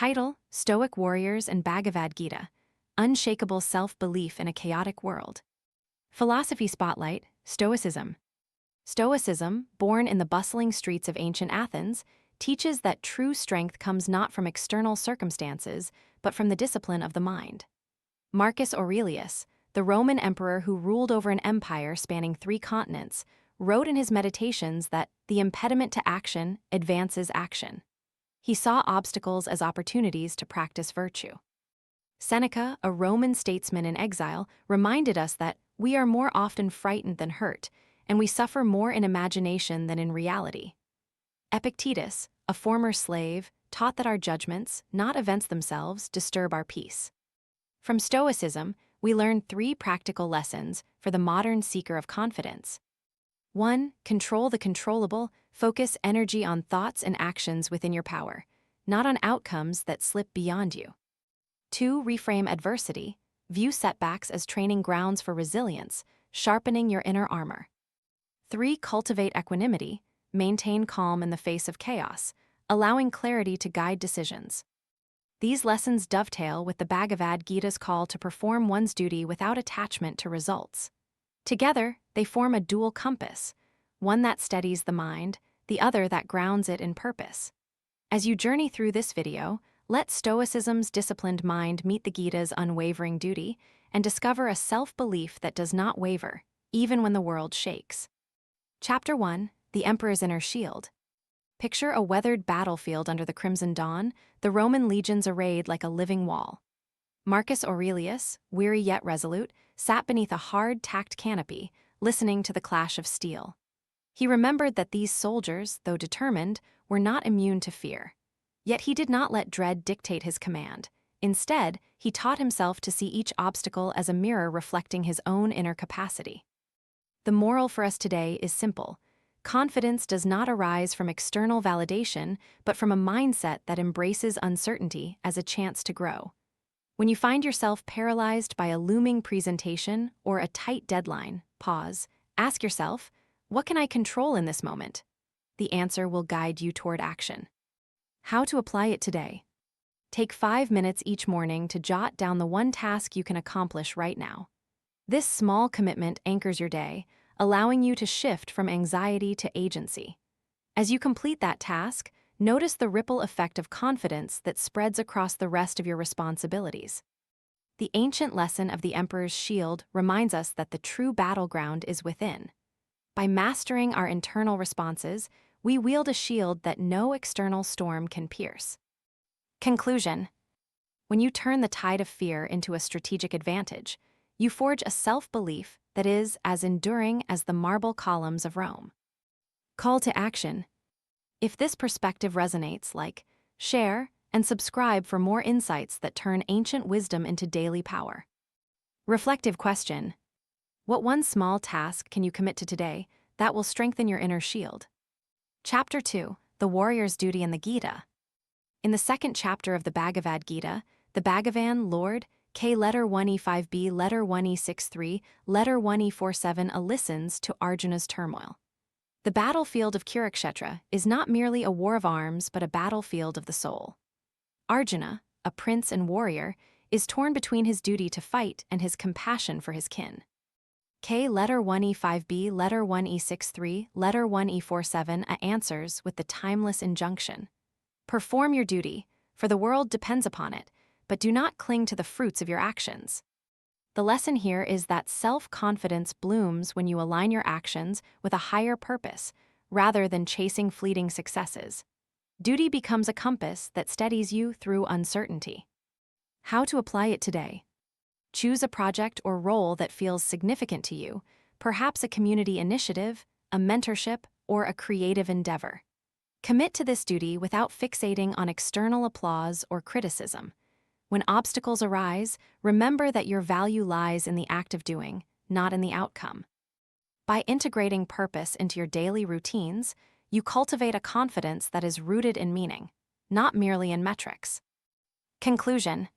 Title: Stoic Warriors and Bhagavad Gita. Unshakable Self-Belief in a Chaotic World. Philosophy Spotlight: Stoicism. Stoicism, born in the bustling streets of ancient Athens, teaches that true strength comes not from external circumstances, but from the discipline of the mind. Marcus Aurelius, the Roman emperor who ruled over an empire spanning 3 continents, wrote in his Meditations that the impediment to action advances action. He saw obstacles as opportunities to practice virtue. Seneca, a Roman statesman in exile, reminded us that we are more often frightened than hurt, and we suffer more in imagination than in reality. Epictetus, a former slave, taught that our judgments, not events themselves, disturb our peace. From Stoicism, we learn 3 practical lessons for the modern seeker of confidence. 1. Control the controllable. Focus energy on thoughts and actions within your power, not on outcomes that slip beyond you. 2. Reframe adversity. View setbacks as training grounds for resilience, sharpening your inner armor. 3. Cultivate equanimity. Maintain calm in the face of chaos, allowing clarity to guide decisions. These lessons dovetail with the Bhagavad Gita's call to perform one's duty without attachment to results. Together, they form a dual compass, one that steadies the mind, the other that grounds it in purpose. As you journey through this video, let Stoicism's disciplined mind meet the Gita's unwavering duty and discover a self-belief that does not waver, even when the world shakes. Chapter 1: The Emperor's Inner Shield. Picture a weathered battlefield under the crimson dawn, the Roman legions arrayed like a living wall. Marcus Aurelius, weary yet resolute, sat beneath a hard-tacked canopy, listening to the clash of steel. He remembered that these soldiers, though determined, were not immune to fear. Yet he did not let dread dictate his command. Instead, he taught himself to see each obstacle as a mirror reflecting his own inner capacity. The moral for us today is simple. Confidence does not arise from external validation, but from a mindset that embraces uncertainty as a chance to grow. When you find yourself paralyzed by a looming presentation or a tight deadline, pause, ask yourself, what can I control in this moment? The answer will guide you toward action. How to apply it today? Take 5 minutes each morning to jot down the one task you can accomplish right now. This small commitment anchors your day, allowing you to shift from anxiety to agency. As you complete that task, notice the ripple effect of confidence that spreads across the rest of your responsibilities. The ancient lesson of the Emperor's Shield reminds us that the true battleground is within. By mastering our internal responses, we wield a shield that no external storm can pierce. Conclusion: when you turn the tide of fear into a strategic advantage, you forge a self-belief that is as enduring as the marble columns of Rome. Call to action: if this perspective resonates, like, share, and subscribe for more insights that turn ancient wisdom into daily power. Reflective question: what one small task can you commit to today that will strengthen your inner shield? Chapter 2: The Warrior's Duty in the Gita. In the 2nd chapter of the Bhagavad Gita, the Bhagavan Lord, K letter 1e5b letter 1e63 letter 1e47 listens to Arjuna's turmoil. The battlefield of Kurukshetra is not merely a war of arms but a battlefield of the soul. Arjuna, a prince and warrior, is torn between his duty to fight and his compassion for his kin. K letter 1e5b letter 1e63 letter 1e47 answers with the timeless injunction: perform your duty, for the world depends upon it, but do not cling to the fruits of your actions. The lesson here is that self-confidence blooms when you align your actions with a higher purpose, rather than chasing fleeting successes. Duty becomes a compass that steadies you through uncertainty. How to apply it today? Choose a project or role that feels significant to you, perhaps a community initiative, a mentorship, or a creative endeavor. Commit to this duty without fixating on external applause or criticism. When obstacles arise, remember that your value lies in the act of doing, not in the outcome. By integrating purpose into your daily routines, you cultivate a confidence that is rooted in meaning, not merely in metrics. Conclusion: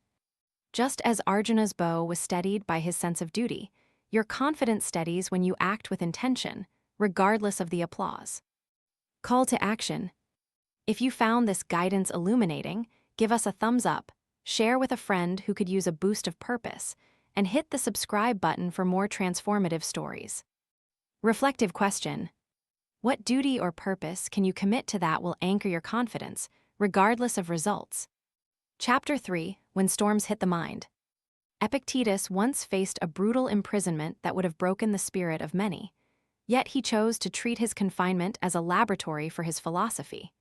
just as Arjuna's bow was steadied by his sense of duty, your confidence steadies when you act with intention, regardless of the applause. Call to action: if you found this guidance illuminating, give us a thumbs up, share with a friend who could use a boost of purpose, and hit the subscribe button for more transformative stories. Reflective question: what duty or purpose can you commit to that will anchor your confidence, regardless of results? Chapter 3: When Storms Hit the Mind. Epictetus once faced a brutal imprisonment that would have broken the spirit of many. Yet he chose to treat his confinement as a laboratory for his philosophy.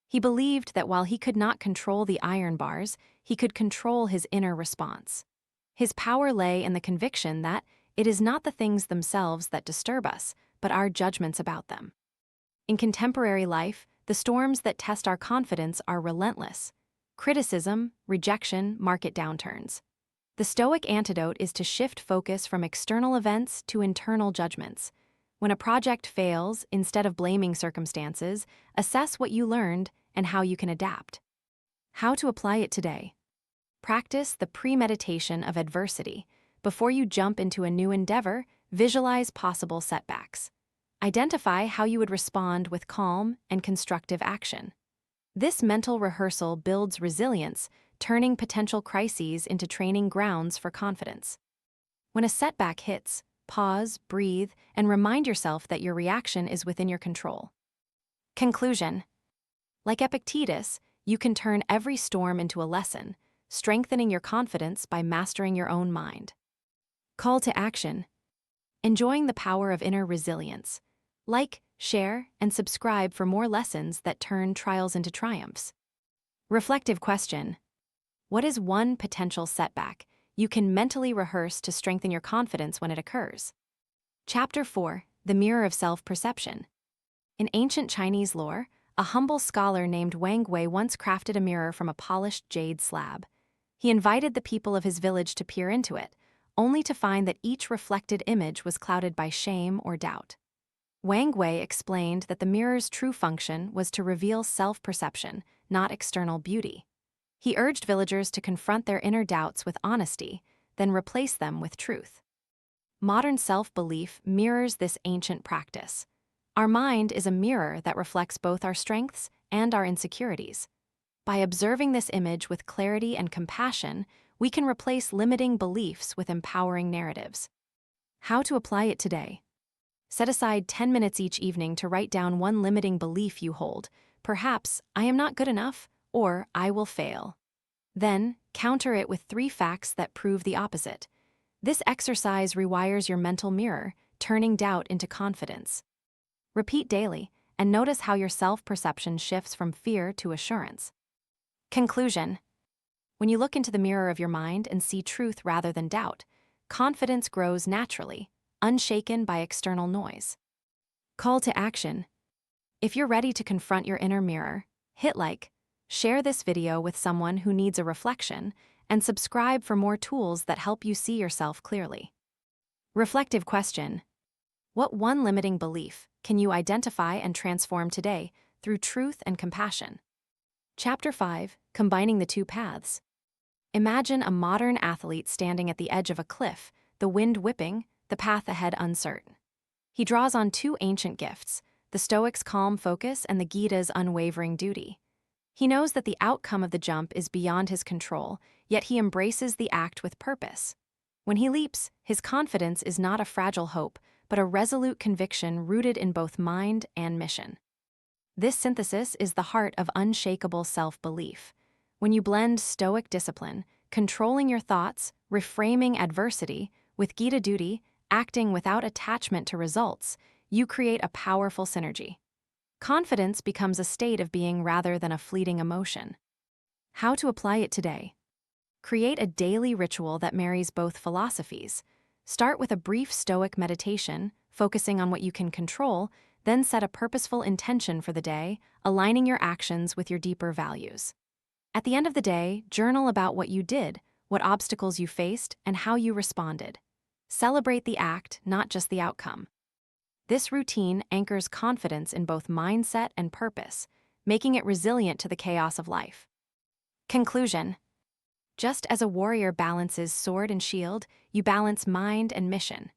He believed that while he could not control the iron bars, he could control his inner response. His power lay in the conviction that it is not the things themselves that disturb us, but our judgments about them. In contemporary life, the storms that test our confidence are relentless: criticism, rejection, market downturns. The Stoic antidote is to shift focus from external events to internal judgments. When a project fails, instead of blaming circumstances, assess what you learned and how you can adapt. How to apply it today. Practice the premeditation of adversity. Before you jump into a new endeavor, visualize possible setbacks. Identify how you would respond with calm and constructive action. This mental rehearsal builds resilience, turning potential crises into training grounds for confidence. When a setback hits, pause, breathe, and remind yourself that your reaction is within your control. Conclusion: like Epictetus, you can turn every storm into a lesson, strengthening your confidence by mastering your own mind. Call to action: enjoying the power of inner resilience. Like, share, and subscribe for more lessons that turn trials into triumphs. Reflective question: what is one potential setback you can mentally rehearse to strengthen your confidence when it occurs? Chapter 4: The Mirror of Self-Perception. In ancient Chinese lore, a humble scholar named Wang Wei once crafted a mirror from a polished jade slab. He invited the people of his village to peer into it, only to find that each reflected image was clouded by shame or doubt. Wang Wei explained that the mirror's true function was to reveal self-perception, not external beauty. He urged villagers to confront their inner doubts with honesty, then replace them with truth. Modern self-belief mirrors this ancient practice. Our mind is a mirror that reflects both our strengths and our insecurities. By observing this image with clarity and compassion, we can replace limiting beliefs with empowering narratives. How to apply it today. Set aside 10 minutes each evening to write down one limiting belief you hold. Perhaps, "I am not good enough," or "I will fail." Then, counter it with 3 facts that prove the opposite. This exercise rewires your mental mirror, turning doubt into confidence. Repeat daily, and notice how your self-perception shifts from fear to assurance. Conclusion: when you look into the mirror of your mind and see truth rather than doubt, confidence grows naturally, unshaken by external noise. Call to action: if you're ready to confront your inner mirror, hit like, share this video with someone who needs a reflection, and subscribe for more tools that help you see yourself clearly. Reflective question: what one limiting belief can you identify and transform today through truth and compassion? Chapter 5: Combining the Two Paths. Imagine a modern athlete standing at the edge of a cliff, the wind whipping, the path ahead uncertain. He draws on 2 ancient gifts: the Stoic's calm focus and the Gita's unwavering duty. He knows that the outcome of the jump is beyond his control, yet he embraces the act with purpose. When he leaps, his confidence is not a fragile hope, but a resolute conviction rooted in both mind and mission. This synthesis is the heart of unshakable self-belief. When you blend Stoic discipline, controlling your thoughts, reframing adversity, with Gita duty, acting without attachment to results, you create a powerful synergy. Confidence becomes a state of being rather than a fleeting emotion. How to apply it today. Create a daily ritual that marries both philosophies. Start with a brief Stoic meditation, focusing on what you can control, then set a purposeful intention for the day, aligning your actions with your deeper values. At the end of the day, journal about what you did, what obstacles you faced, and how you responded. Celebrate the act, not just the outcome. This routine anchors confidence in both mindset and purpose, making it resilient to the chaos of life. Conclusion: just as a warrior balances sword and shield, you balance mind and mission.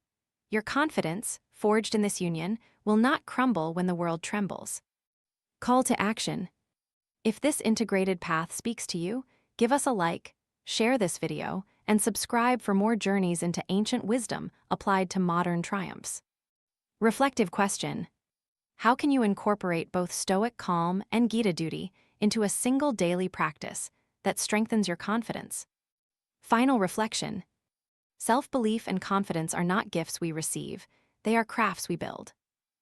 Your confidence, forged in this union, will not crumble when the world trembles. Call to action: if this integrated path speaks to you, Give us a like, share this video, and subscribe for more journeys into ancient wisdom applied to modern triumphs. Reflective question: how can you incorporate both Stoic calm and Gita duty into a single daily practice that strengthens your confidence? Final reflection: self-belief and confidence are not gifts we receive, they are crafts we build.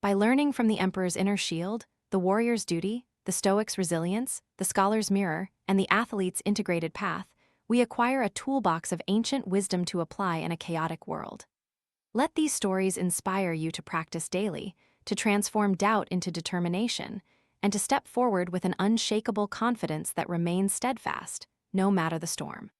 By learning from the emperor's inner shield, the warrior's duty, the Stoic's resilience, the scholar's mirror, and the athlete's integrated path, we acquire a toolbox of ancient wisdom to apply in a chaotic world. Let these stories inspire you to practice daily, to transform doubt into determination, and to step forward with an unshakable confidence that remains steadfast, no matter the storm.